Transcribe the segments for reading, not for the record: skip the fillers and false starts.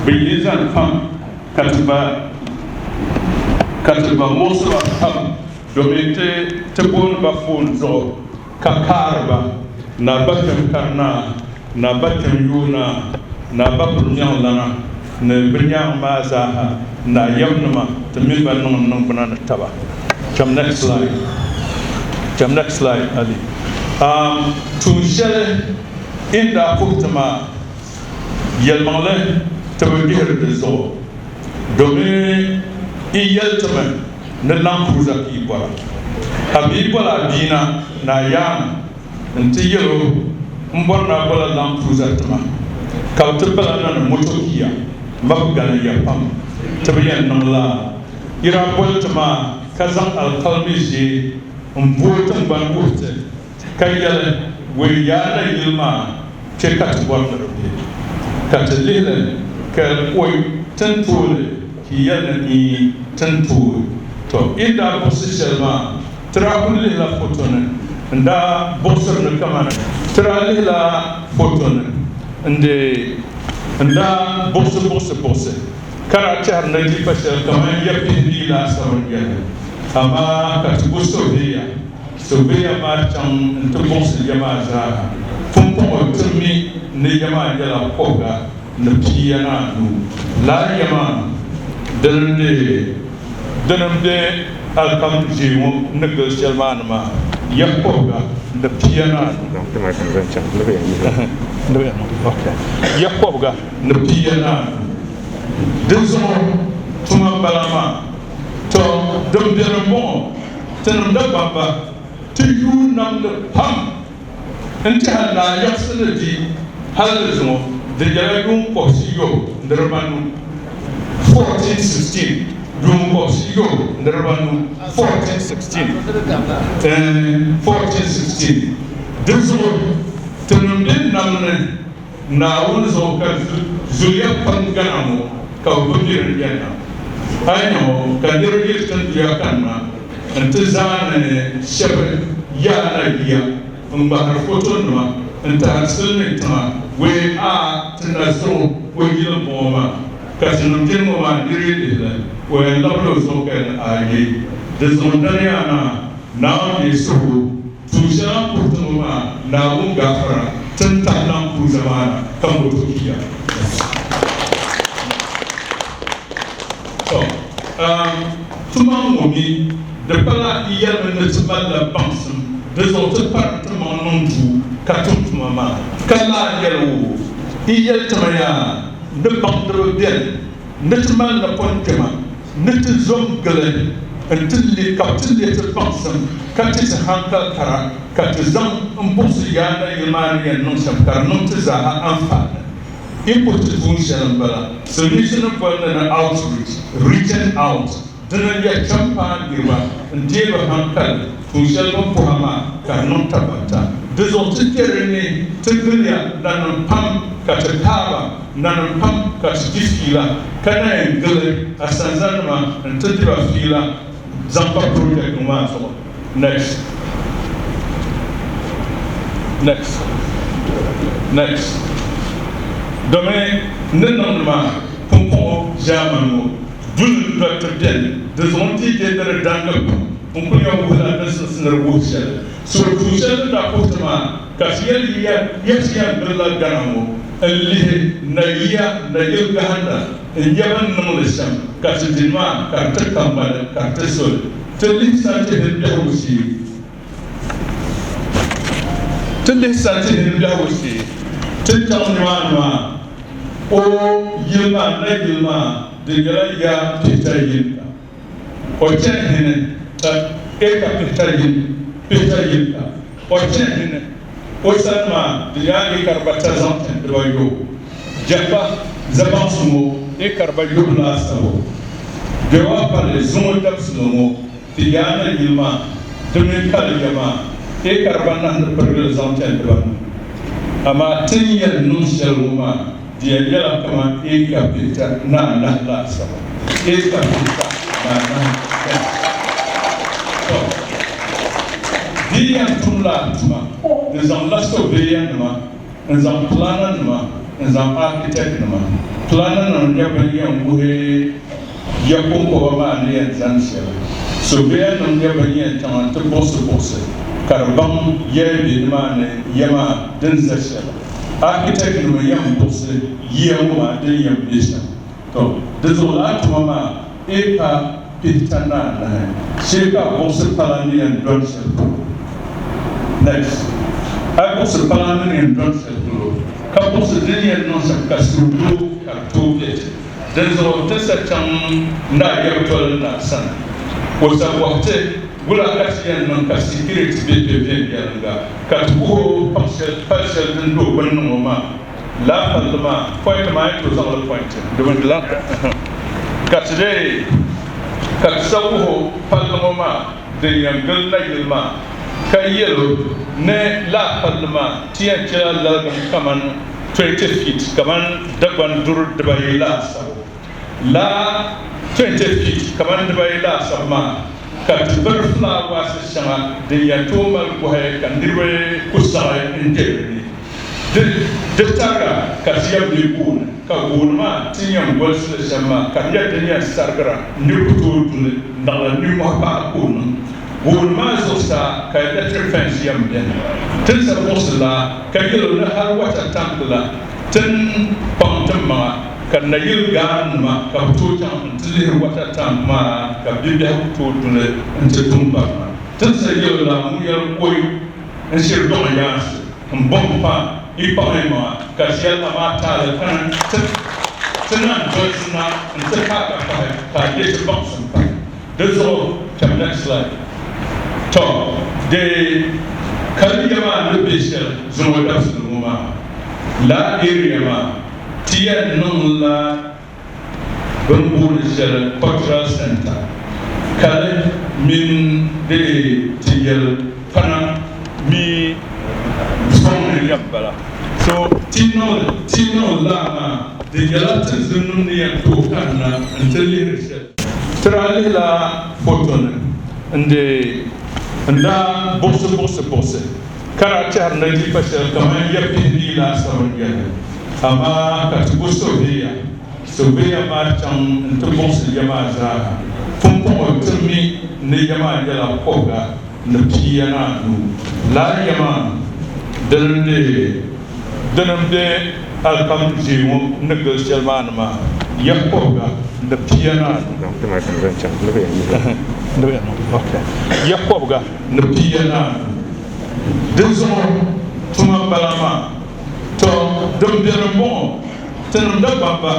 Bilizan Pam Kataba Mosra Pam Domite Tabun Bafun Zo Kakarba na Batam Karna na Batam Yuna na Babul Lana na Binyang Mazaha na Yamnama to Milba non banana taba. Next slide, Ali. To share in the Putama Yelmale to be here the Zo. Domin Iyeltaman, the Lampuza Kibara. Habibola Dina, Nayam, and Tiyelo, Mbona Bola Lampuza Tama. Kautapala and Motokia, Mabgana Yapam, Tabian Namla, Iraboltama, Kazan Al Kalmiji, Umburtan Banburte, Kayale, Wiyana Yilma, Chekat Water, Katalile, Kalway, Tenpule, Kiyanani, Tenpule, to in that position, Trabulilla Photon, and that Bosser the Kaman, Tralilla Photon, and that Bosser. Karacha Nadi Pasha, Kamaya Pindi last hour. Ama Katubu Sovia Marcham, and Tobos Yamaza, Pumpo to me, Niyama Yala Poga, Napiana, La Yama, Denamde, I'll come to you, Nicholas Shalmanama, Yapoga, the piano. Okay. Yapoga, the piano. Dizon, Tuma Balama, to Dumberamo, Tenababa, to you number Pam, and Tana Yasanadi, Halazon, the Yaragun Posio, the Romanu 1416, Room Posio, the Romanu 1416, 1416. Dizon, Tenabin Namne, now is all Zulia Panganamo. Kaubundiana. I know, Kadir can be a canma, and Tizan Shepherd Yana, Umbahafotonma, and Tansilita, we are Tinazo, we will bomber. Casinum Genoma, where Lobos open I this Mondariana, now is so, Tusha Putuma, now Gafra, Tentanam Puzamana, come to here. So, Tumamomi, the Pala Yemen is about the Bumsum, there's also part of Monontu, Katumama, Kala Yellow, Yeltamaya, the Bundle Del, Nitman the Pontema, Nitizum Glen, until the Captain Little Bumsum, Katis Hankal Kara, Katizam, Umbusiana, Yamani, and Nonsam Karnotizaha, and Father. Important function of solution of outreach, reaching out, then get champa giva, and Deva Hankal, function of Pohama, Karnotabata. This also carrying Tigulia, Nanan Pam, Katakaba, Nanan Pam, Katikila, Kana and Gully, Asanzanama, and Tatiba Fila, Zampa Project Numaso. Next. Domain, Nenoma, Pompo, Jamano, Dul Dr. Den, the Zonti Gender Dango, Pompoya Wula business in the woodshed. So to sell the Potama, Casia, Yesia Bella Ganamo, and Lihe, Naya, Nayil Gahanda, and Yaman Nolisam, Casadima, Cartacamba, Cartesol, till this Saturday in Dawsi. Till this Saturday in Dawsi, till Town O Yilma, Nagilma, the Galaya Peter Yilka. Or Chen, Eka Peter Yilka. Or Chen, O Sanma, the Yagi Carbatazan and Royo. Japa, Zabansumo, Ekarbayo Lastavo. Gewapa, the Zumotapsumo, the Yana Yilma, the Mikal Ekarbana, the Pergazan and One. Ama 10 years no shell woman. Dia yala kama eka pita na la sama eka pita na so dia tumla tuma des en lasto veya nama des en plana nama n zaŋ architect nima plan nima nyɛ bin yɛn wuhi ya konkoba maa ni yɛn zaŋ shɛli surveyor nim nyɛ bin yɛn tiŋa ti buɣusi ka di baŋ yɛli be nimaani ya maa din za shɛli architect nima yɛn buɣusi yiya ŋɔ maa din yɛn be shɛli to di zuɣulaa tuma maa epa pita naanahi shee ka buɣusi pala ni yɛn dɔn shɛli polo next a buɣusi pala ni yɛn dɔn shɛli polo ka buɣusi din yɛn niŋ shɛli ka surudo ka di tooi bɛ din zuɣu ti sa chaŋ naa yɛbi tɔli na sani o sa bɔɣati wula ka ti yɛn niŋ ka security be viɛnyɛlinga ka ti wuhi pali shɛli din do gbunni ŋɔ maa laa palli maa point maa yi to zaŋli point di la ka ti dee ka ti sa wuhi palli ŋɔ maa din yɛn gili na yili maa ka yɛli ne laa palli maa ti yɛn chɛla laligim kaman 20 feet kaman Dagbon duri dibayi laasabu la 20 feet kaman dibayi laasabu maa ka ti biri fulaawaasi shɛŋa din yɛn tooi mali gɔhi ka niriba ku saɣi n dɛli di tariga ka ti yɛn be gooni ka gooni maa ti yɛn golisi li shɛm maa ka di nyɛ din yɛn sarigira niriba tooi duli naɣila nimɔhi paɣa gooni gooni maa zuɣusaa ka electric fence yɛn bɛni tin sa buɣusi la ka yɛlo ni hali wata tanki la tin kpaŋ tin maŋa ka na yili gaani nima ka bi tooi chaŋ n ti lihiri wata tanki maa ka bibiɛhi ku tooi duli n ti tum barina tin sa yɛlo la ŋun yɛli koyi n shiri dɔŋ yaansi n bɔm pa i paɣi maŋa ka shɛli maa taali kana ti na dolisi na n ti kaaka pahi ka a ye ti baŋsim pahi di zuɣu kam next slide to de kaliya maa ni be shɛli zuŋo dabisi ŋɔ maa la area maa ti yɛn niŋ la bin booni shɛli cultural center kali min de ti yɛli pana mi sɔŋni yɛn bala so ti niŋ laa maa di yɛla ti zunnim ni yɛn tooi kanna n ti lihiri shɛli tira lihila foto ni nda buɣusi kana chɛri na dipa shɛli kamar ya pihindi laasabu n-yɛli amma ka ti bu surveya maa chaŋ n ti buɣusi ya maa zaaha pumpɔŋɔ ti mi ni ya maa nyɛla kɔbiga ni piya naanu laa ya maa dini be alkam ʒee ŋɔ ni gili shɛli maa ni maa ya kɔbiga ni piya naanu ya kɔbiga ni piya naanu di zuɣu tuma bala maa to din biɛni bɔŋɔ ti nimda bamba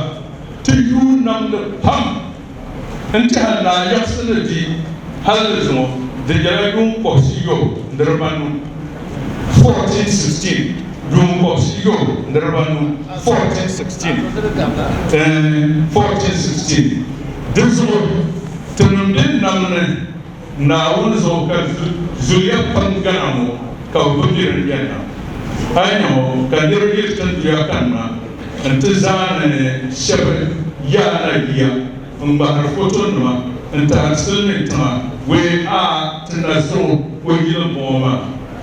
ti yuu namdi pam n ti hali naa yɛbisi ni di hali di zuɣu di nyɛla yuun kɔbisi yo niriba nu 1416 yuun kɔbisi yo niriba nu 1416 di zuɣu ti nimdi namni naawuni zuɣu ka zuliya pam gana ŋɔ ka bi birin yɛnna a yi nya ŋɔ ka niriba yiri tin duya kanna n ti zaani shɛba yaana yiya n ŋmahiri foto nima n tahi silimiin tiŋa wee a ti na zuɣu o yili bɔŋɔ maa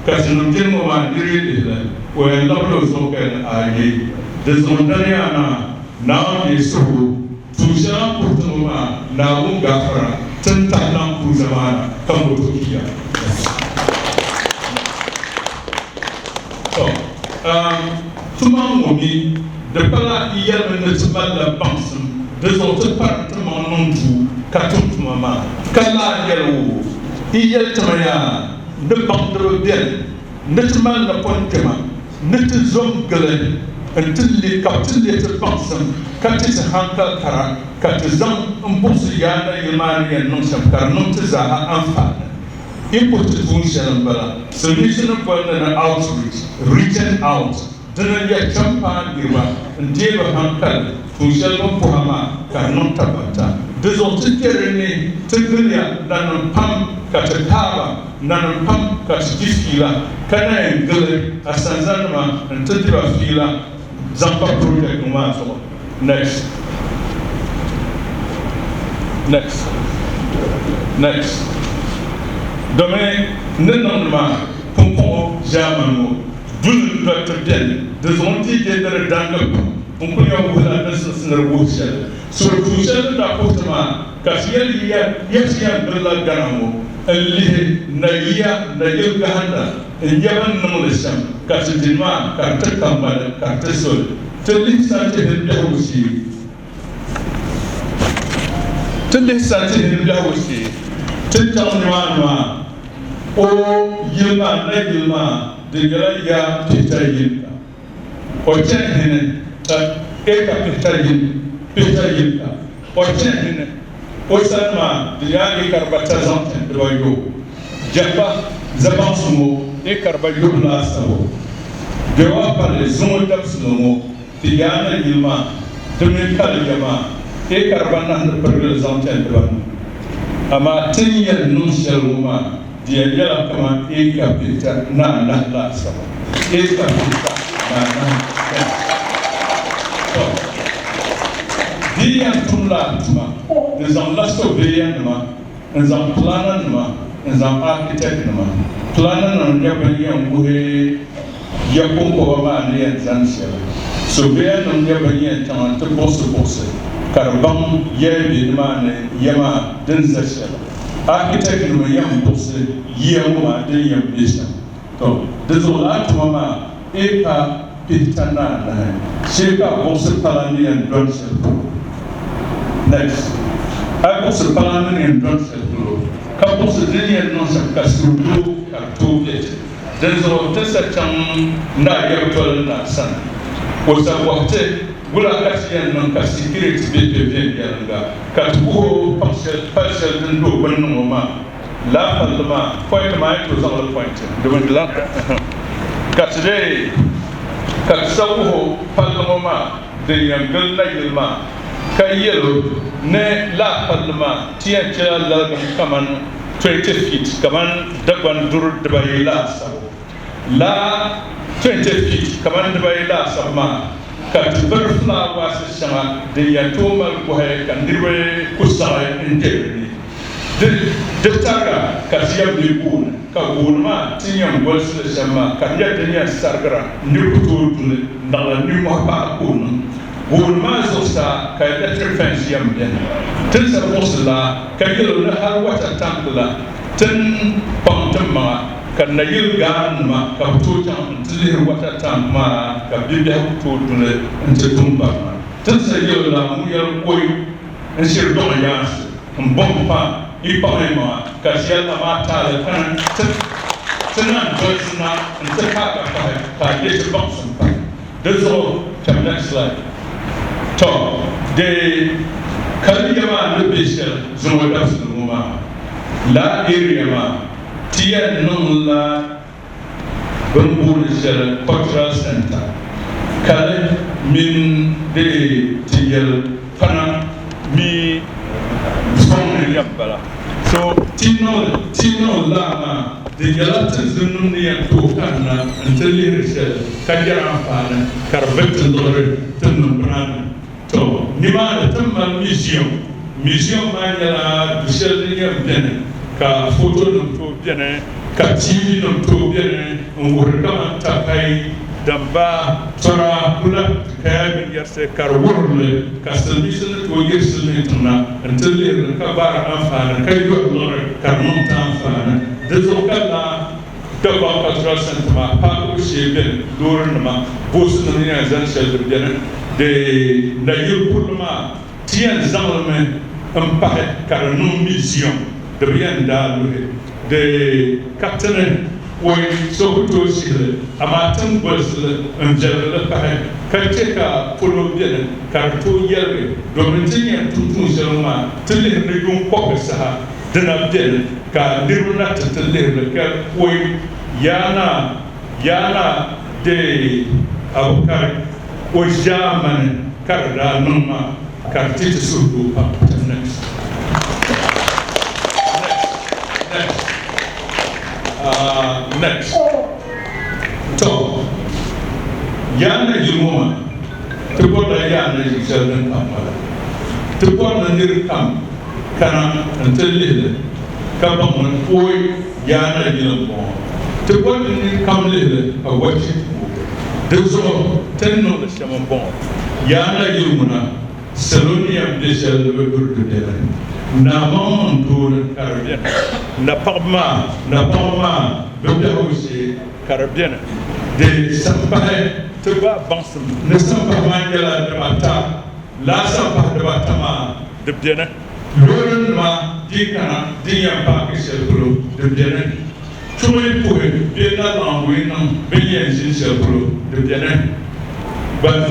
ka ti nim jini ŋɔ maa niri lihili o yɛn labili o zuɣu ka yɛn a ye di zuɣu dani yaa na naawuni yi suhu tuu shɛŋa kuriti ŋɔ maa naawuni gafara tin tahi lan kuu zamaana ka moto kiya tuma ŋɔ mi di pala yɛlimi ni ti malila baŋsim di zuɣu ti pari ti maŋ niŋ duu ka tum tuma maa ka laa yɛli wo i yɛli tima yaa ni baŋdiba bɛni ni ti malila pɔn kpɛma ni ti zɔm gili n ti ka ti le ti baŋsim ka ti hankali kara ka ti zaŋ n buɣusi yaana yili maa ni yɛn niŋ shɛm ka di niŋ ti zaaha anfaani input tuun shɛli n bala solution n bɔli ni outreach reaching out dina yɛ kpɛm paa niriba n deebi hankali tuun shɛli bin pɔha maa ka di niŋ tabata di zuɣu ti kpɛri ni ti giliya nanim pam ka ti taaba nanim pam ka ti di fiila ka na yɛn gili a sanzanima n ti diba fiila zaŋ pa project maa zuɣu next domin ni niŋdi maa pumpɔŋɔ ʒɛmani ŋɔ duli dɔli ti bɛni de zonti gendere dangap on ko yaw wala da snar wushal so wushal da potama kasiyal ya billa ganamo اللي نيا نيل جهنم اليمن نملسهم كاتدما كاتكمل كاتسول تلي ساتين الدهوسي تتنوانوا او يلما نيلما دغلا يا تيتايلكا او تشهن ايكا تيتايلكا او تشهن Osanma dia ikarbata zanten doyo japa zabansumo ikarbayo la sabo dewa pale zumo tapsumo tiana yilma dumi kaliyama ikarbana pergel zanten doyo ama tinya nushaluma dia yala kama ikapita na la sabo ikapita na Diyan tumla tuma, nzam lasto beyan nama, nzam plana nama, nzam architect nama. Plana nama nyaba yan buhe yakun ko ba ne yan zanshela. So beyan nama nyaba yan tama to bosse. Karbam yebi nama ne yama den zashela. Architect nama yan bosse yama den yam bisha. To dezola tuma ma eka pitana na. Sheka bosse palani yan donshela. Next, I was a parliament in Brussels. Couples of Indian non Castrodo, Cartoget. There's a Tessacham Nayakol Nasan. Was a water, Gulakasian non Cassicurity Baby Yanga, Catuo, Partial and Lobanoma, La Palma, quite a mind was all appointed. Doing luck. Catsday, Catsawo, Paloma, the young girl like Ilma. Kayelo ne la parlement tia kila la kaman 20 feet kaman Dagbon dur de bayila la 20 feet kaman de bayila sama ka tibar fla was sama de ya tomal ko hay kan dirwe kusay indiri de taga ka siyam de bun ka bunma tinyam gol sama ka ya de sargra ni ko to ndala ni mo ba kun Woolman Zosta, Electric Fence Yamden, Tins of Mosla, Kayil Harwata Tampula, Tin Pontama, Kanayil Ganma, Kaputan, Tilir Water Tamma, Kabida Putule, and Tumba. Tins a Yola, Muyal Boy, and Sir Domayas, and Bompa, Ipama, Kasiela Mata, Tinan Joycena, and Takaka, Kayet Boxon. That's all. Next slide. To de kaliyama no bishel zumo dafsu muma la area ma tiya non la bambul shel cultural center kale min de tiyel pana mi son yambala so tino la ma de galata zunun ya to kana anteli shel kajara pana karbet lore tunno brana to nima tamma museum ma yala dushel ya bene ka photo no to bene ka tv no to bene ngor kama takai damba tora kula kaya bin yarse karwurle ka service to yersle tuna anteli ka bar afana kai go lore karmon ta afana dezo kala Dagbon cultural center ma pa ko shebe lore ma bosu no ya zan shel bene de na yulma tien zalme impact karno mission de bien dalwe de captain way so to sile amatin bolsle unjelle pa ka polo bien karto yere do mintinya tutu selma tele ne gun ko sa dana bien ka diruna tele ka way yana de abukar o jamane karda numa kartiti surdu pa next to yana yumuma to boda yana yiselden pamala to boda nir kam kana antelle ka bamon oy yana yilmo to boda nir kam lele a wati Dezo tenno le siamo bon. Yana yumuna Selonium de shell of a good together. Namon to Caribbean. Napama, Bebehosi, Caribbean. De Sampae to Bansom, the Sampamangela de Mata, La Sampa de Batama, the Biena. Loren ma Dicana, Dian Pakisel Blue, the Biena. Tui Pui, Biena long winum, billions in Shelbro, the Biena. But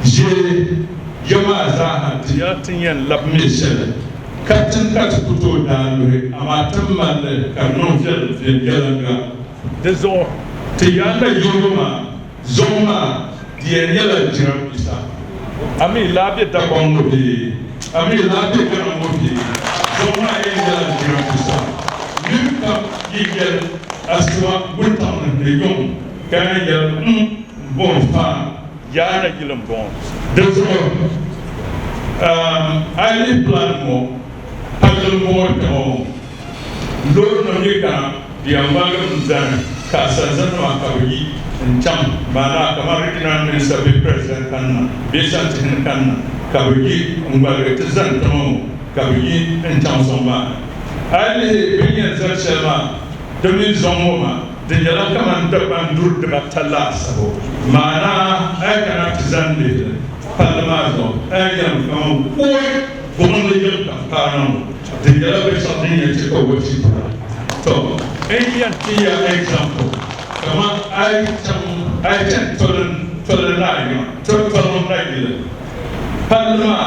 j'ai Yamaza, Tiatian Lab Michel, Captain Catuto Dan, Amatam, Carnon Yelanga, Desor, Tianda Yuma, Zoma, Dianella Jiramisa. Ami Labi Dagbon Mobi, Ami Labi Garamobi, Zoma Yella Jiramisa. Luka Yigel, Astua, Buntan, the young, Kayel, Bonfa. Yana Gilam bon. Therefore, I live plan more, handle more to home. Lord Nomika, the Amagam Zan, Casazano Kawi, and Cham, Mana, Kamarikan Minister, be President Kana, Besant in Kana, Kawi, Umbagatazan Tomo, Kawi, and Chansoma. I live billions of Shelma, the Mizomoma. The Yalakaman Dagbon Dur de Batalas, Mana, I cannot Zandi, Palamazo, I am from Boy, Bonley of Param, the Yellow something that you go with you. So, Indian Tia example. Come on, I can for the line, to regular. Palama,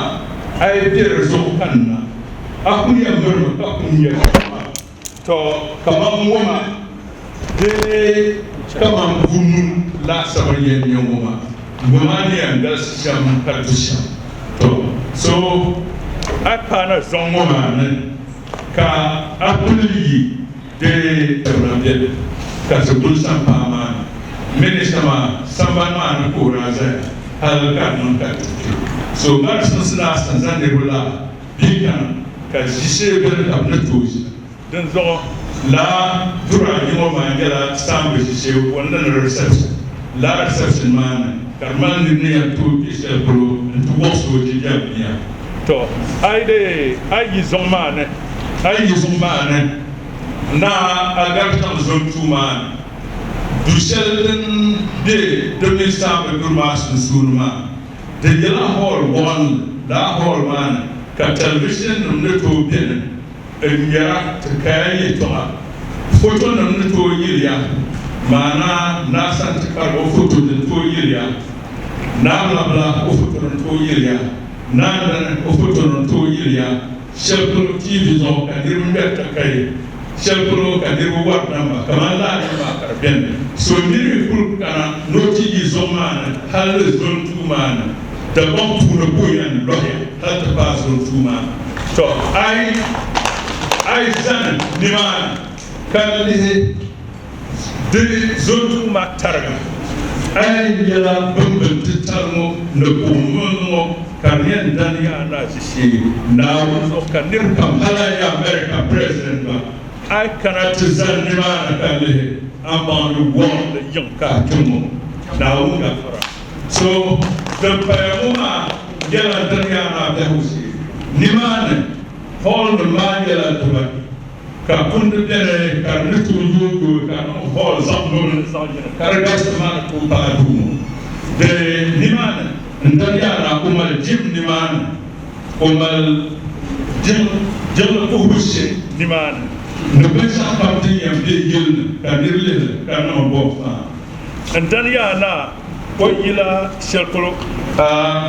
I did a Zokana, Akuya Murmur, Akuya. So, come on, woman. De kama mgumu la sabaye nyoma ngomani anga sham patusha to so akana zongoma ne ka apuli de terabel ka sebul sampama minister ma sambana na kuraza halka non ka so garson sila sanzande bula bikan ka jise bel abnatuji dan zo la dura yimo mangela stambe chez wanda na reception la reception man karman ni ya to kisel pro to woso di jamia to ayi zomane na agartan zontu man du selden de 2000 durmas sunma de yela hall one la hall man ka television no to bien Yara to carry to her. Photo no to Yilia, Mana, Nasan to cargo photo the to Yilia, Nabla photo to Yilia, Nan photo to Yilia, Shelpro TV zone and remember to carry, Shelpro and the work number, Kamala and Ben. So nearly full can no TV zone man, Halles zone 2 man, the bomb to the boy and lawyer, had to pass on 2 man. So I zan niman kan de zotu matarga ay yala bumbum titarmo no bumuno kanyen dania na shi na wo kanir kam hala ya America president ba I cannot zan niman kan de amon won the young ka tumo na unga fara so the payuma yala dania na behusi niman hall the Mangela to Kapundu, Karnutu, Hall, Zambon, Karagastamana to Padu. The Niman, and Dariana, Umal Jim Niman, Umal Jim Ubushi, Niman, the best company and big guild, Kanil, Kanam Bofa. And Dariana, Poyila Shelpro,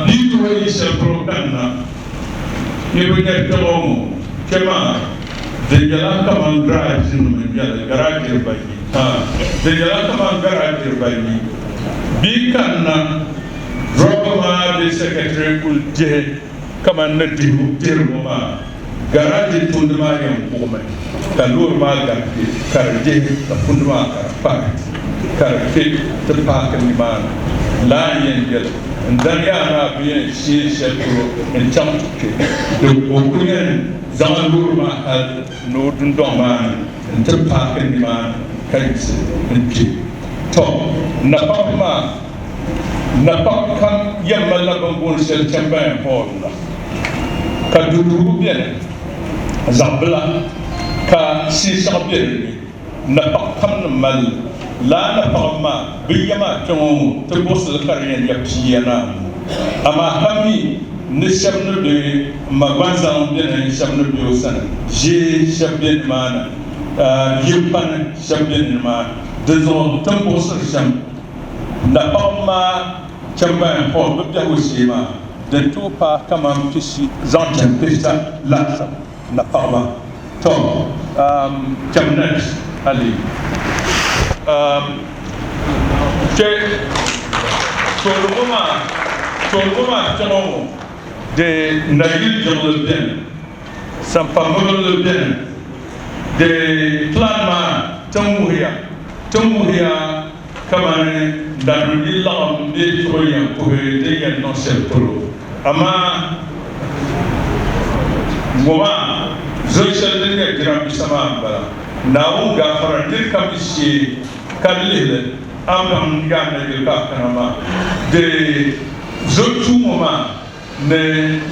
Little Shelpro Kana. You will get the home. Kema, the Yalakaman drives in the garage by me. The Yalakaman garage by me. Bikana, Robama, the secretary, will J. Commander Dirmoma. Garage to the Mariam woman. Kalur Maga, Karaje, the Pundmaka, Park, Karate, the Park and the man, Lion Yellow. And Dariana being she and Champuke, the Okuyan Zanurma had no Dundoman, and Tupac and the man, Kaisi, and P. Top Napama, na pak kam yamma la bambon sel chamban holla ka dudu bien zambla ka si sabien na pak kam mal la na pak ma biyama tongo to bosul karien yapiyana ama kami ne shabno de magwanza bien shabno de osana je shabien mana yimpan shabien ma dezo tambo sham na pama chamban ho bibya wusima de tupa kama mpishi zanten pista la na pama to chamnet ali che tolgoma tanomo de nayil jongol ben sampamol le ben de planma tamuhiya kamane darudi lagam be toya ko de yan non septolo ama moma zoisel de gram sama bala nawu gafara dir kamisi kalile amam gana de ka kanama de zotu moma ne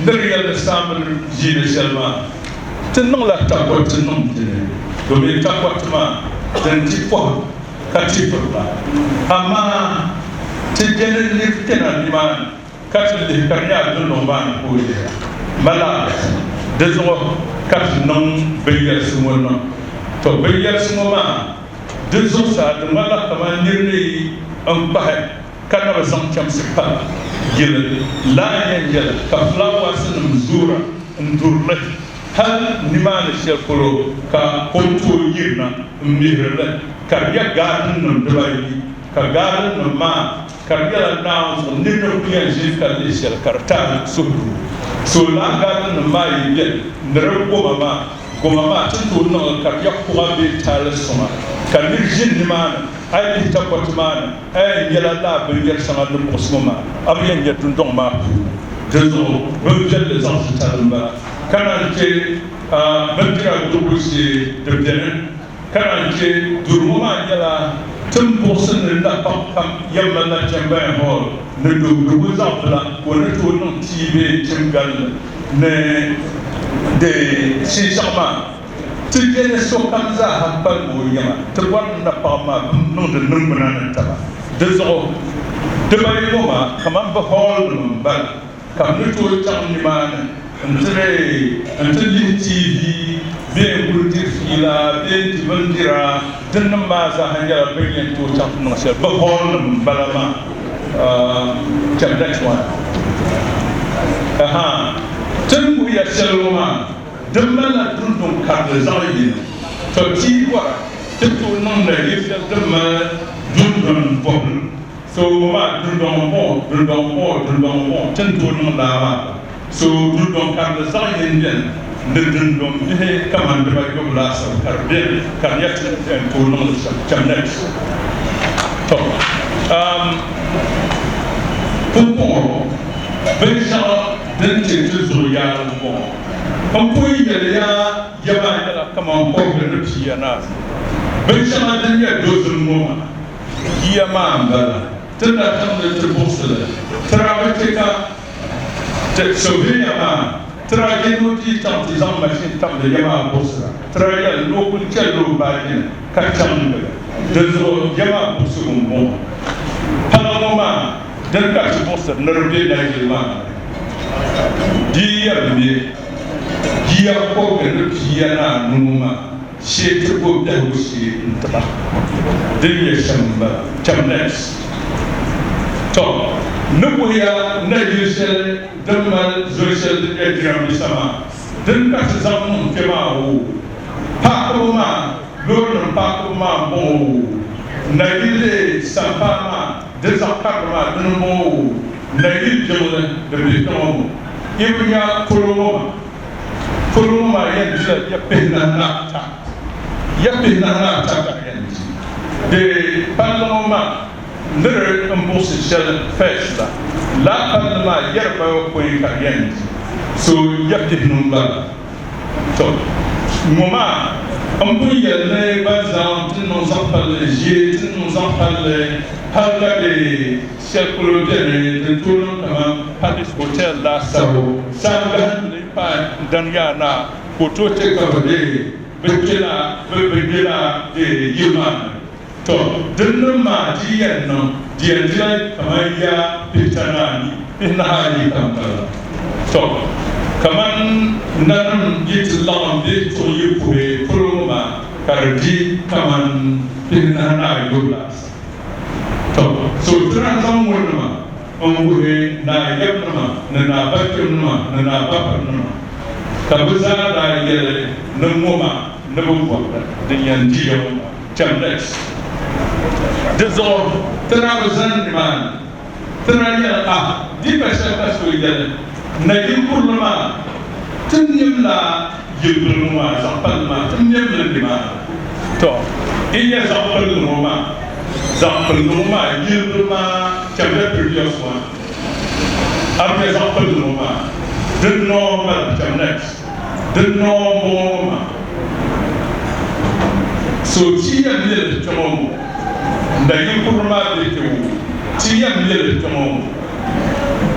ndriyal de samel jine selma tenong la takot tenong dine do be takot ma den tipo katifla ama tejene liftena liman katil de karya do no ban ko ye mala dezo kat non beyel sumono to beyel sumoma dezo sa de mala kama nirni am bahe kana ba sam cham sipa gil la yengel ka flawa sun mzura ndurle hal nimane shel kolo ka konto yirna mirle karya garden no dawai ka garden no ma karya na so nirno kuya je ka le shel karta so la garden no ma yi ndero goma tin to no karya ko be tal soma kan jin nimane ay ta kotmana ay yela la be yer sama de kosmoma abiyen yetun dong ma dezo rejel les anges talamba kana ke bandira dubusi de benen kana ke duruma yela tum bosen la pakam yamma la jamban hol ne dubu zabla ko ne to non tibe timgal ne de si sama tijene so kamza hampal mo yama to wonna pama non de numbana taba dezo de bay moma kamam ba hol no bal kam ne to tam ni man entre TV bien gurdir fila bien tibandira den ma za hanja bien to tam no sel ba hol no balama chap next one aha tan bu ya seloma demala dundum kadre zayin to ti wara to non na yefta demma dundum bon so ma dundum bon tan to non la ma so dundum kadre zayin den ne dundum de kaman de ba ko la sa karbe kan yat to non sa chamnet to pour Benjamin dente toujours ya bon on peut y aller ya yaba comme on peut le piana Benjamin den ya deuxième moment yama mbala tena tamde te borsele travetika te sauver ma travailler nous dit tant des ans machine tant de yama borsela travailler no kun kello bayin katam de zo yama borsum bon par moment den ka ci borsel nerbe na yelma dia ko ga dia na numa she te ko da wushi ntaba din ya shamba chamnes to nubu ya na yusel damal zoisel de gram sama din ka ci zamun ke ma ho pa ko ma lor pa ko ma bo na yile sampama desakarma dunu na yile jole de biton ibnya koloma yendla ya pena nata yanji de parlement nere ambosi shel festa la parlement yerba ko yanji so yapti numba to moment on peut y aller par exemple nous en parler j'ai nous en parler par les cercles de tout le monde par les hôtels là ça les pas dans pour tout écouter Begila de Yuman. To, Dunma Diano, Diana, Kamaya, Pitanani, Pinahari Kampala. To, Kaman Nanam get long bit to you, Puruma, Karadi, Kaman, Pinahari Gulas. To, so Transam Wunma, Omwe, Nayabnama, Nana Bakunma, Nana Bapanama. Kabuza da yele numoma nubuwa de yandiyo chamlex dezo trawazan man traya di pesa paso yele na yimurma tunyimla yimurma zampalma tunyimla dima to iya zampalma yimurma chamle previous one après zampalma de normal chamlex de normal so tia mele tomo ndayi kurma de tewu tia mele tomo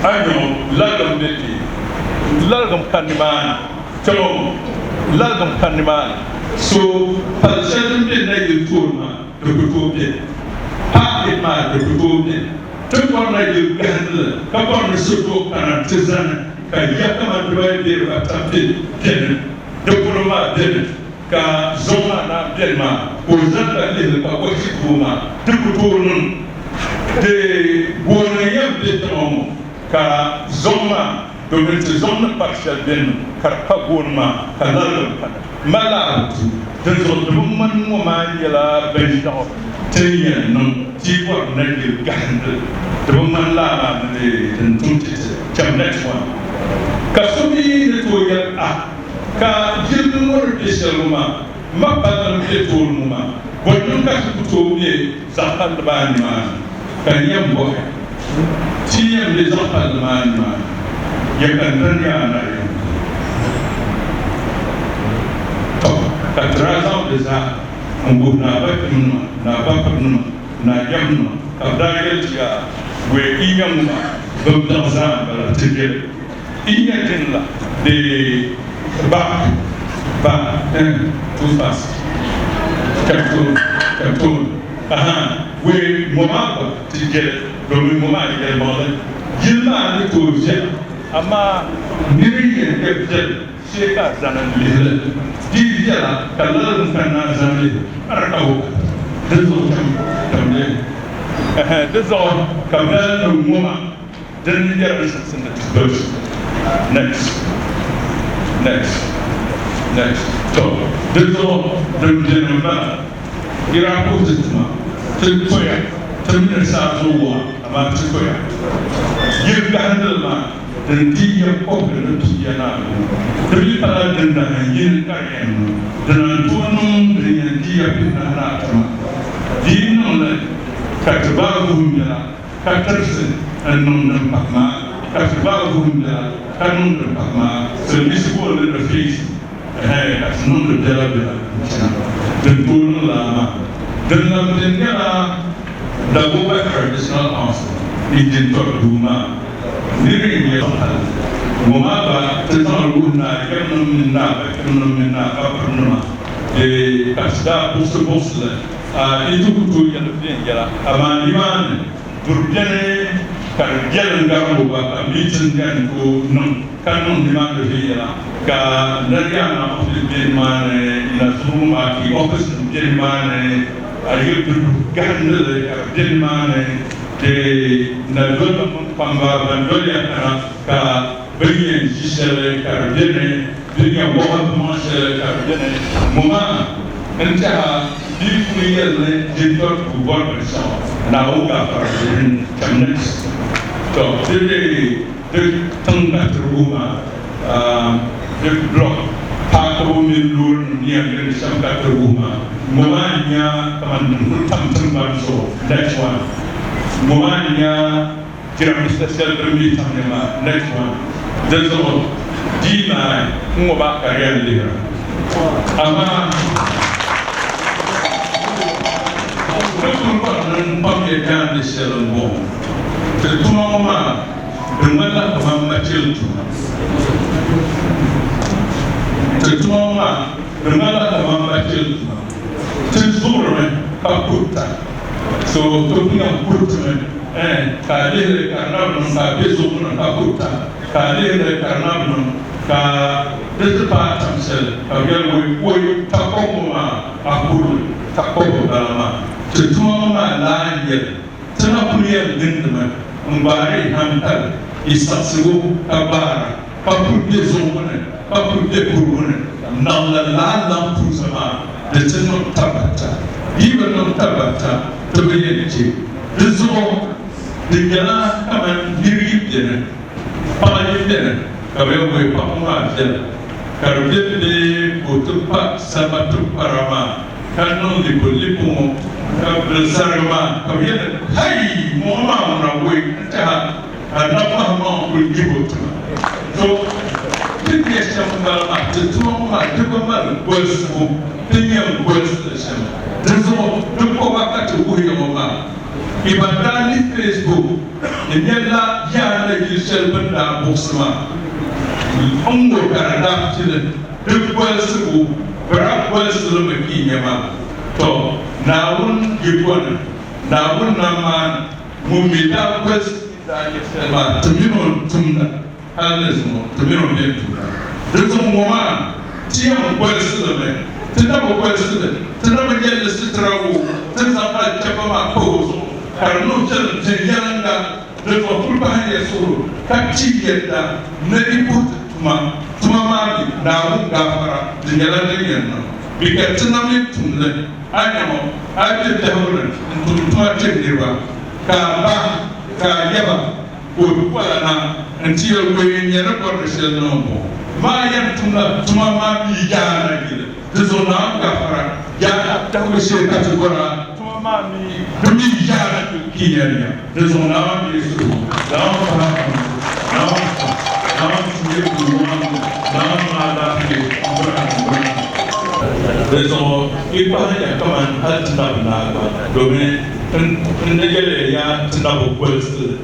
ayo lagam beti lagam kanima tomo lagam kanima so palshan de ndayi kurma de kutobe ha ma de kutobe to kona de gandla ka kona suko kana tizana ka yakama dubai de batambe den de kurma den ka zoma na bielma o zanda le ka ko sikuma dukutunun de bona yam de tom ka zoma do men zona partial ben ka gonma ka lalum mala de zo de man mo ma yela ben do teyen non ti ko na de gande de man la ma de tunti cham next one ka sobi de to ya ka jirgin wani bisharuma mabalan fetur muma wannan ka fito ne zafan da bani ma kan yan boye tiyan da zafan da bani ma ya kan dan ya na yi to ka trazam da za an gubna bakin na bakin na yamma ka dagel ya we iyan ma babban zan bala tike iyan dinla de back, too fast. Cartoon. We moment to get from moment également. Gilma de Tourgia, Ama Niri et Gel, Sheka Zanan Lil, Divia, Kalan Fana Zanli, Arao, this all Kabel Moma, then there is in the bush. Next. So, this all the gentleman, Iraq position, Tilkoya, Terminal Sazoa, about Tilkoya. You handle man, the dear popular Tiana, the people and Yin Karian, the Antonum, the dear Pinanatama, the non Katabahumia, Katarsin, and non Pama, Katabahumia. Kanun Pama, so this world in the face, as non the Delabella, the Purun Lama, the Lamdengala, the Bobaka is not awesome. It did not do ma. Nearing your Momaba, the Tanuna, Kanumina, Kapanuma, the Kasta, Postable, into to Yellow, Amaniman, Turgene. Kan jalan garu ba meeting kan ko non kanon di mana dia ka nariana office di mana ina suma ki office di mana ayo tu gandel di mana de na dole pamba bandolia ka berian jisele ka dene dunia wahat masel ka dene moma entah di punya di dot buat bersama na uga parin chamnes to de tanga teruma de blok pakro min lur ni ang sam ka teruma momanya kaman tam banso next one momanya kiram special permit tamema next one dezo di ma mo ba karian lira Ama Betul kan pakai jangan diselembong. Ketua mama dengarlah mama ciltu. Ketua mama dengarlah mama ciltu. Tezurme kaputa. So tu yang putme kali karena menang bezumna kaputa. Kali karena menang ka dekat tamsel. Kalian woi takoma akul takomo dalama. Ketua malah dia, tanah kuliah dendam, membari hantar, isaksiu kabar, kapur dia zoman, kapur dia kurun, nalla lampu sama, decenok tabata, ibarat tabata, terbayar je, rezon, dengan kaman diri dia, paling dia, kalau boleh pakai dia, kalau dia butuh pak sama tu parama. Kanong di kulipungo bersarma kalian hai mama merawai entah apa mau kulibu so dia sama macam tu mama juga mal bersu dia bersu sama so tu waktu tu dia mama ibadah di Facebook ini adalah yang lagi selbenda bersama onggo karena tu dia bersu berat bersu lagi nyama to naun gipon naun nama mumida bersu dah selama terminal tumda halesmo terminal bentu rezon moma tiang bersu lagi tidak bersu tidak menjadi setrawo tidak cepat makos karena jalan dah rezon perubahan ya suruh kacik dia neribut tuma mami naun gafara jalan dengan bikin senamnya tumle ayam ayam jahul untuk tuma cendera kaba kayaba kuala na antiel goyenya na korsel nombo mayan tuma mami jana gila zona gafara jana tahu sirka tukora tuma mami demi jana kiyanya zona yesu Besok ibadah yang kaman hal tidak benar, domen pendekar yang tidak berkuasa,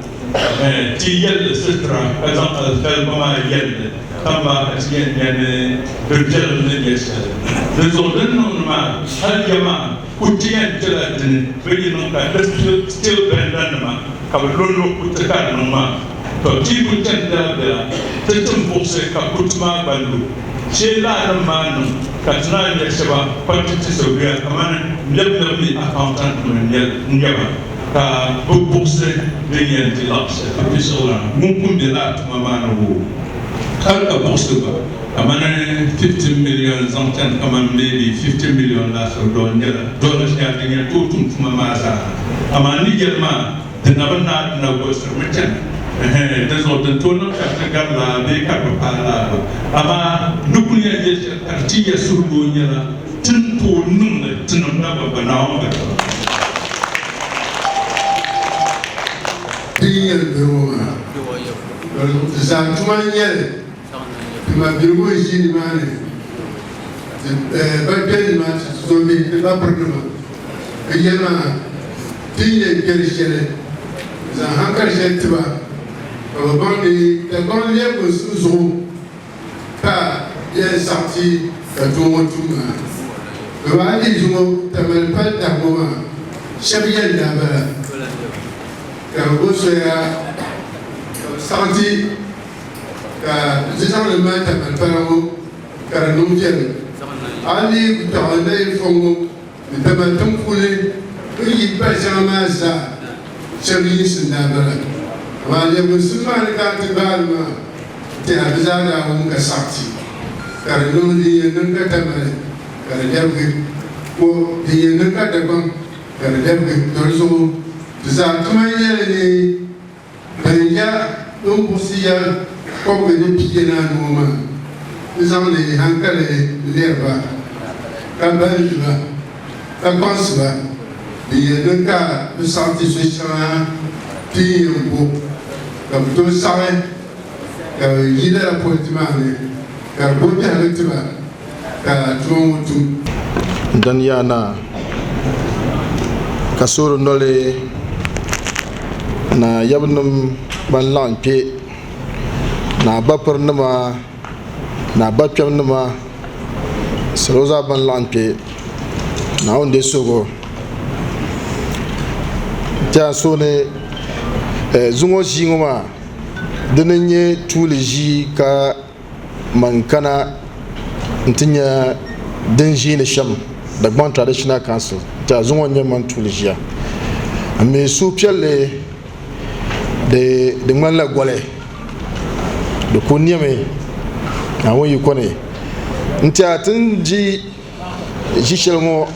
tiada seterang, kadang kadang mama yel, tambah sekian yang berjalan dengan besok dan normal hal jama kucian jalan bagi nongka still berendan nama kalau lulu kutekan nama. Tapi bukan dah tetap bukse kaputma balu. Sila nama katna yang sebab parti sebelah kaman lebih accountant menjawab. Ka bukse dengan jelas. Tapi seorang mungkin jelas mana wu. Kalau bukse ba, kaman 15 million zantan kaman maybe 15 million lah sedonya. Dolar yang dengan tutum cuma masa. Amani Jerman, tenaga nak bukse macam. Desde o tono carregar la beca para ama nukunya je artiya surgonya la tinto nunne tinonna babanawa Dia berumah. Kalau zantumanya, cuma berumah sini mana? Bagian mana? Suami kita berdua. Kerana dia kerja, zahang kerja tiba. Kalau bangni, kalau dia bersusu, tak dia sakti ketua cuma. Kalau ada cuma teman-teman tak mahu, siapa yang dah ber. Kalau saya sakti, sesuatu yang teman-teman kerana nujian, ali tahun ini fongo teman-teman kulit, pergi pasang masa, ceri senang ber. Walaupun semua dekat tiba-tiba tidak bisa orang kesakti. Kerana dia nak tamat, kerana dia begitu, dia nak dagbon, kerana dia begitu. Terus besar kemana ni? Kerana umpusia kau beri pikiran rumah. Misalnya hangkal lerba, kabar juga, kapan sebab dia nak bersakti sesuatu tiang Kalau tu sangat, kalau ida politik mana, kalau boleh hal itu mana, ka tuma mutu dan yana kasuru nole na yabnum ban lanke na bapar nama na bapyam nama saloza ban lanke na onde sogo ta so ne zungo jingoma dinanye tuliji ka mankana ntinya dinji ne sham Dagbon Traditional Council ta zungo nyeman tulija ame su piale de ngala gole de konyeme awon yikone ntia tinji jishelmo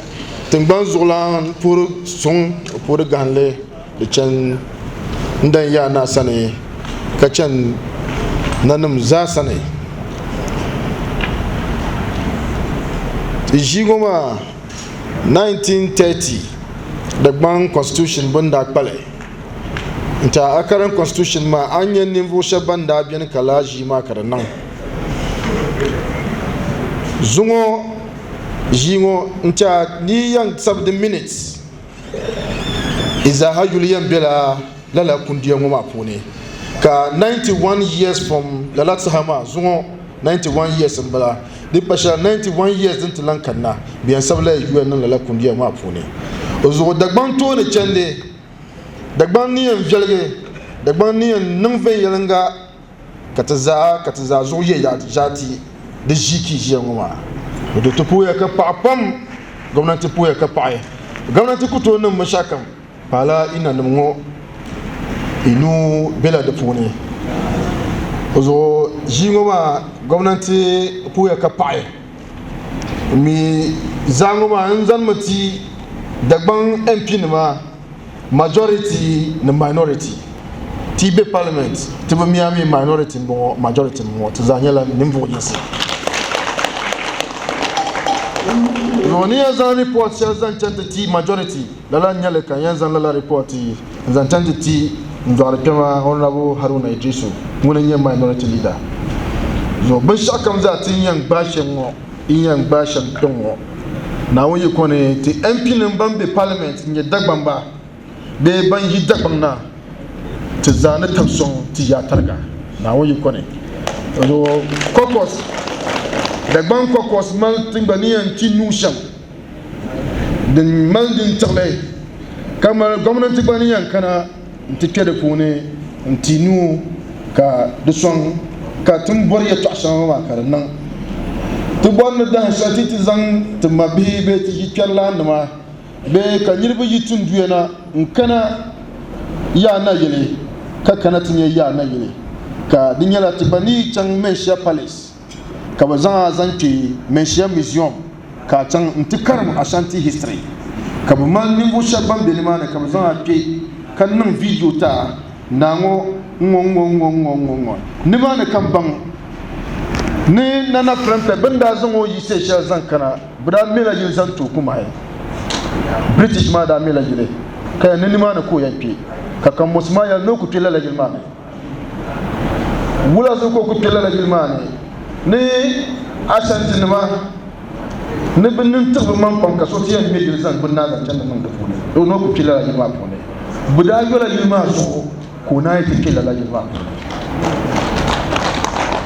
tingban zulan pour son pour ganle de chen ndan ya na sane ka chen nanum za sane jigoma 1930 Dagbon constitution bunda kpale nta akaran constitution ma anyen nimbo shabanda bien kala jima karanan zungo jingo nta ni yang sub the minutes iza hayuliyan bela lala kundiya ngoma pone ka 91 years from lala tsahama zungo 91 years mbala di pasha 91 years din tilan kanna biyan sabla yuwa nan lala kundiya ngoma pone ozo Dagbon to ne chende Dagbon ni en velge Dagbon ni en nangve yelanga kataza zo ye ya jati de jiki je ngoma do to puya ka papam gwamnati puya ka pae gwamnati kuto nan mashakam pala ina nmo inu bela de pone ozo jingoma gwamnati puya ka pae mi zangoma nzan mati Dagbon MP nima majority na minority tibe parliament tibe miami minority bo majority mo tazanyela nimvo yesi noni azan report zan chante ti majority lala nyale kan yanzan lala report zan chante ti ndwar pema honorable Haruna Idrisu ngone nye minority leader zo ban shakam za tin yan bashen mo in yan bashen dongo na woni kone ti MP nambambe parliament nye Dagbon ba be ban yi Dagbon na ti zane tabson ti ya targa na woni kone zo kokos Dagbon kokos mal tingbaniyan ti nusham din mal din tarle kama gwamnati baniyan kana ti kede kone ti nu ka de son ka tum bor ya tashan ma karan tu bon da shati ti zang ti mabi be ti kyalla ma be ka nyirbi yitun duyena nkana ya na yele ka kana tinye ya na yele ka dinyala ti bani chang Mensha Palace ka bazan zanki Mensha Museum ka chang ntikarm Ashanti history ka ba man nimbo shabam de limane ka bazan api kan nan video ta nango ngo nimane kan bang ni nana frente benda zongo yise sha zankana bra mela yil zantu kuma ai British ma da mela yile kai ni nimane ko yanki ka kan musma ya no ku tela la jilmane wula zo ko ku tela la jilmane ni Ashanti nima ni binin tubu man pam ka so tiyan me yil zan bunna zan can man da fune do no ku tela la jilma fune buda yola jilma so ko na yi tela la jilma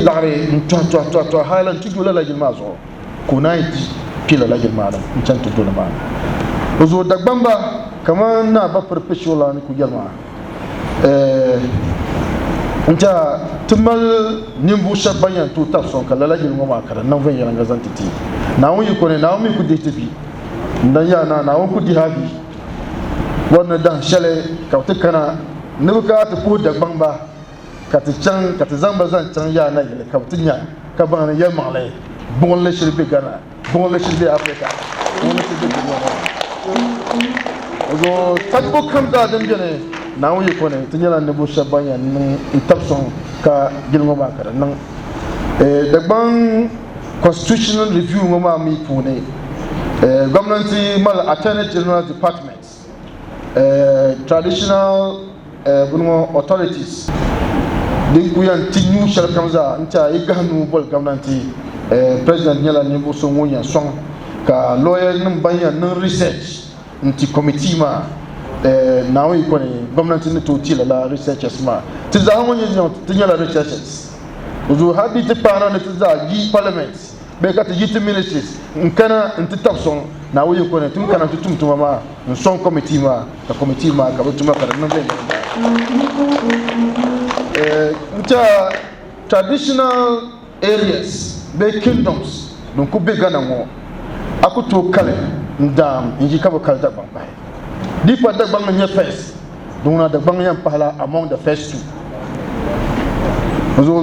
lare to halan ti dola la jilma zo ko na yi tela la jilma da can to dola ma ozo Dagbon ba kaman na ba perpetual ni ku jilma nta tumal nimbu shabanyan to tafson kala la jilma ma kala nan ven yanga zantiti na woni ko ne na woni ku de tibi ndan ya na won ku di habi wannan dan shale ka tukana nuka ta ku Dagbon ba ka ta can ka ta zamba zan can ya na gele ka tunya ka ban ya male bon le shirbe gana bon le shirbe afrika bon le shirbe ozo tabbo kam da dan jene na woni ko ne tunya na bu shabanya nan itapson ka gilmo ba kara nan Dagbon constitutional review ngoma mi pune government mal attorney general department traditional authorities din kuyan tinyu shal kamza nta igahnu bol government president nyala ni bo so wonya song ka lawyer num banya no research nti committee ma na we ko ni government ni to ti la researchers ma ti za wonya ti nyala researchers uzu hadi ti para ni ti za gi parliament be ka ti yiti ministries nkana nti tapson na we ko ni tum kana tum ma song committee ma ka committee ma ka butuma ka nan be nta traditional areas be kingdoms donc ko be gana ngo akuto kale ndam inji ka bakal Dagbon bai di pa Dagbon nya first donc na Dagbon nya pala among the first two zo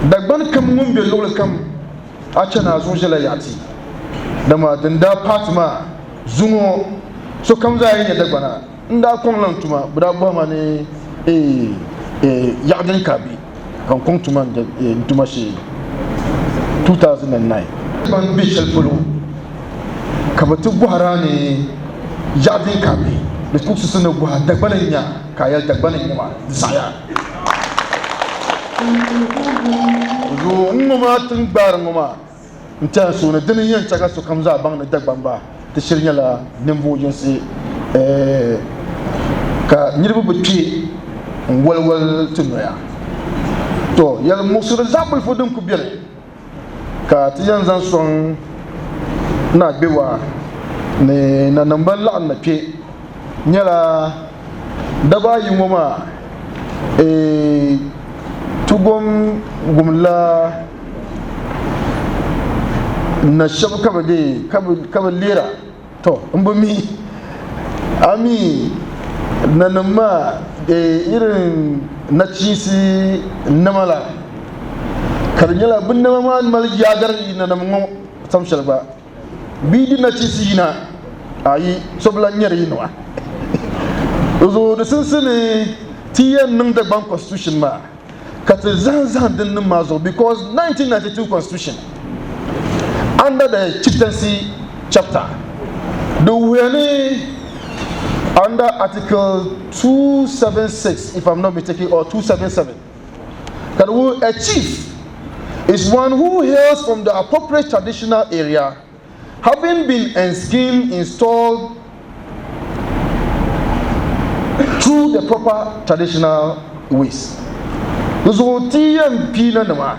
Dagbon kam ngum be lol kam acha na zo jela yati dama danda patma zungo so kam za yin Dagbon nda kon lan tuma buda bo ma ne yadin kabi kan kon tuma de tuma shi 2009 ban bi shel polo kabatu buhara ne yadin kabi da ku su suna buha Dagbon nya kayal Dagbon nya saya zo ngoma tun bar ngoma nta so na dinin yan chaka so kamza bang na Dagbon ba ta shirnya la nimbo jinsi ka nyirbu butki walwal tunoya to yal musul zabul fodum ku bele ka tiyan zan son na bewa ne na namban la na pe nyala daba yingoma tubom gumla na shabka bade kabal lera to mbami ami nanama irin na cisi namala karnyala bin nama mal yagar nanamngo samshal ba bidi na cisi na ayi sobla nyari no uzo da sinsine tiyan nung Dagbon constitution ma kata zan din mazo because 1992 constitution under the chieftaincy chapter the way under Article 276, if I'm not mistaken, or 277, that a chief is one who hails from the appropriate traditional area, having been enskin installed through the proper traditional ways. So, TMP Nanama,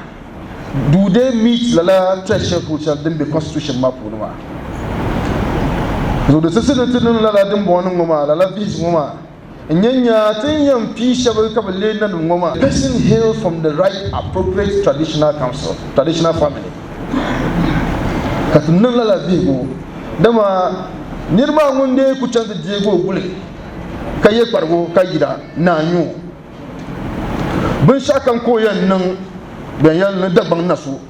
do they meet the treasure culture, then the constitution map? So the citizen la Dagbon ngoma la bis ngoma nyanya tinyam pi shabe kabale na ngoma person hail from the right appropriate traditional council traditional family katun la bigo dama nirba ngunde ku chanta jego gule kaye pargo kayida na nyu bin shakan koyan nan ben yan Dagbon nasu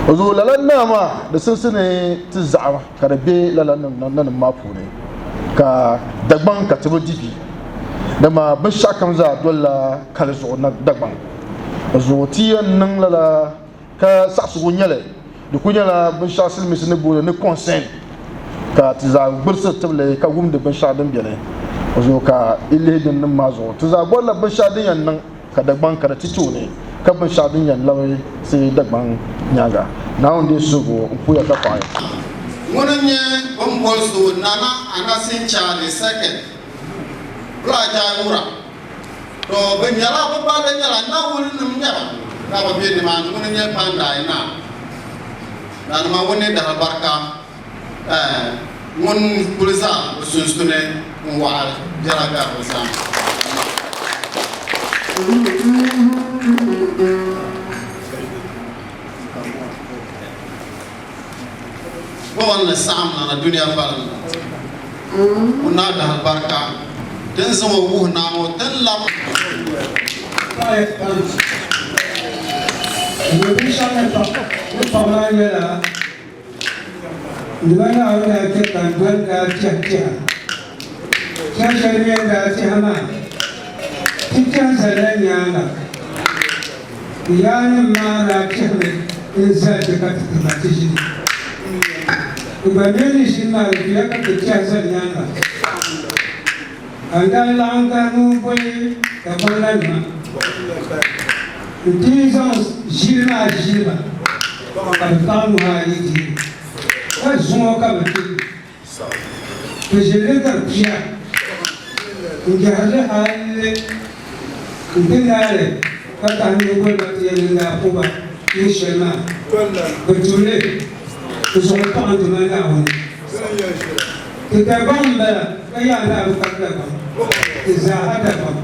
ozo lalan nama da sinsine ti za'a karbe lalan nan mafu ne ka Dagbon ka tibo dibi da ma bin shakam za dolla kalzo na Dagbon ozo tiyan nan lala ka sasu nyale da kunyala bin shasil misine bo ne consent ka ti za bursa table ka gumde bin shadin bele ozo ka ile din nan mazo ti za bolla bin shadin yan nan ka Dagbon ka tito ne ka bin shadin yan lawe sai Dagbon nyaga na onde sugo mpuya ka pa Monanye bombolso nana anasin Charlie second plaja ura to benyala ko ba nyala na wul num nyala na ba bi ni man monanye panda ina na ma woni da barka mon kulisa sunstune wa jaraga ko sam Bawan sam na dunia balan una da barka dan zama wuh na mo dan lam Ni bisa ta ko pamla yela Dibana awla ke kan ban ka tia shariya da ti hama tikan salanya na yani mara kebe insa ta ka ta ti Ibadeni shina ya ka tia salanya na anga langka mu boy ka balana Disons Jilma, quand Haïti, elles sont au Commitee. Que je l'ai dit, il y a des Dinale, quand on est au Commitee, il a pour les schémas. Que tous les ne sont pas en demande à vous. Que Dagbon, il y a là, vous faites là-bas. Ils a Dagbon.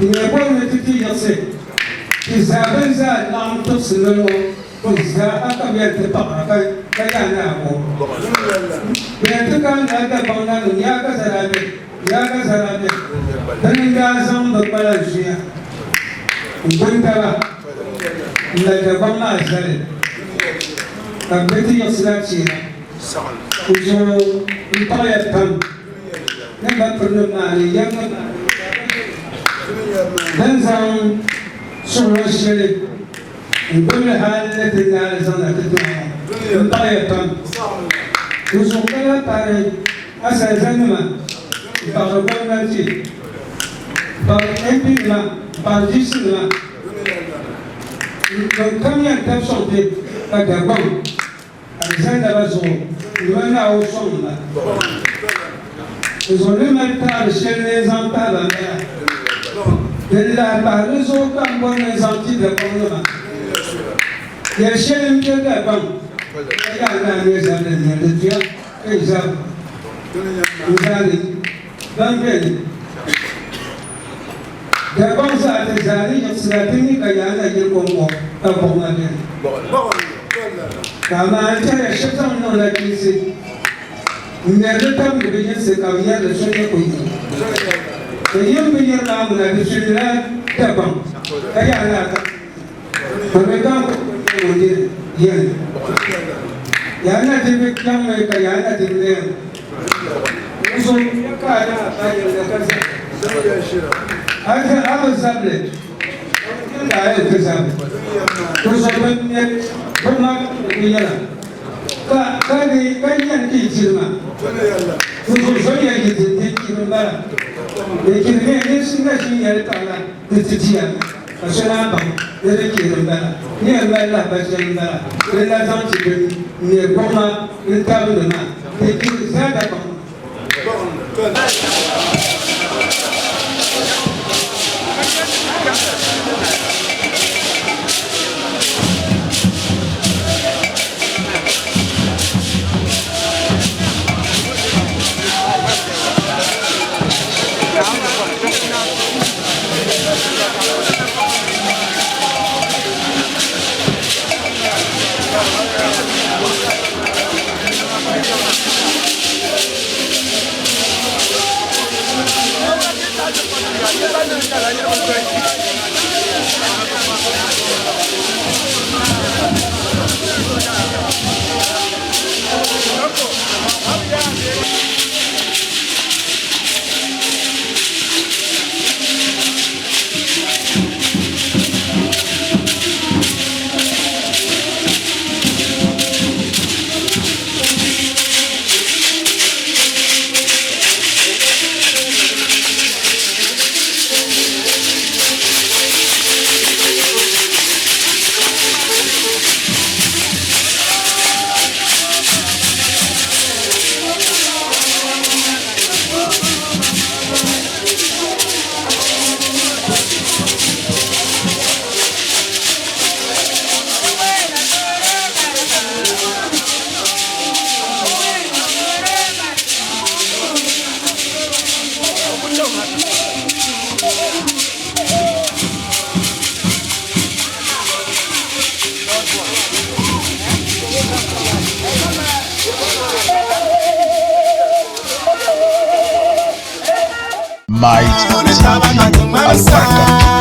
Il n'y a pas de petit yassé. Ils avaient ça, l'entour, c'est le nom. Ils a de par la caille, mais en tout cas, il y a que ça la met. Dans une gazon de Palazia, Bantala, la Dagbon a salé. La petite yassé, ils ont une paille à temps. N'est pas pour le mal, il y a sur le ciel, une bonne halle de la une paille à temps. Nous sommes là pareil à ces animaux, par le bon natif, par l'impilement, par le discernement. Combien de temps sont-ils à Dagbon, à Zandabazon, nous en avons au son là. Ils ont le même temps chez les emplois de la mer. De la part, ils ont comme bon les Antilles de Gouvernement. Il y a chez les mieux de la banque. Il y a un des années de Dieu, et ils ont. Vous allez. D'emblée. D'abord, ça a des années, c'est la technique qu'il y a un aïe comme moi, à Bourg-Madeleine. Quand on a intérêt, chaque temps, on l'a glissé. Il y a deux temps de venir, c'est quand il y a le soleil pour nous. Et il y a un peu de temps, on a des sujets là, Dagbon. Il y a là. On regarde, on dit, il y a. Il y a un atelier qui il y a un atelier. Nous sommes pas là, à la sablée. Il y a un sablé. Nous sommes venus, comment il y a là. Quand il y a un qui est là, nous sommes venus qui est là. Mais qui vient de se mettre par là, de Titia. Parce que là, il y a qui est là. Il y a là, parce qu'il y a là. Il y a là, il y a comment une table de main. Et qui est là, d'accord. Might TV Albarka.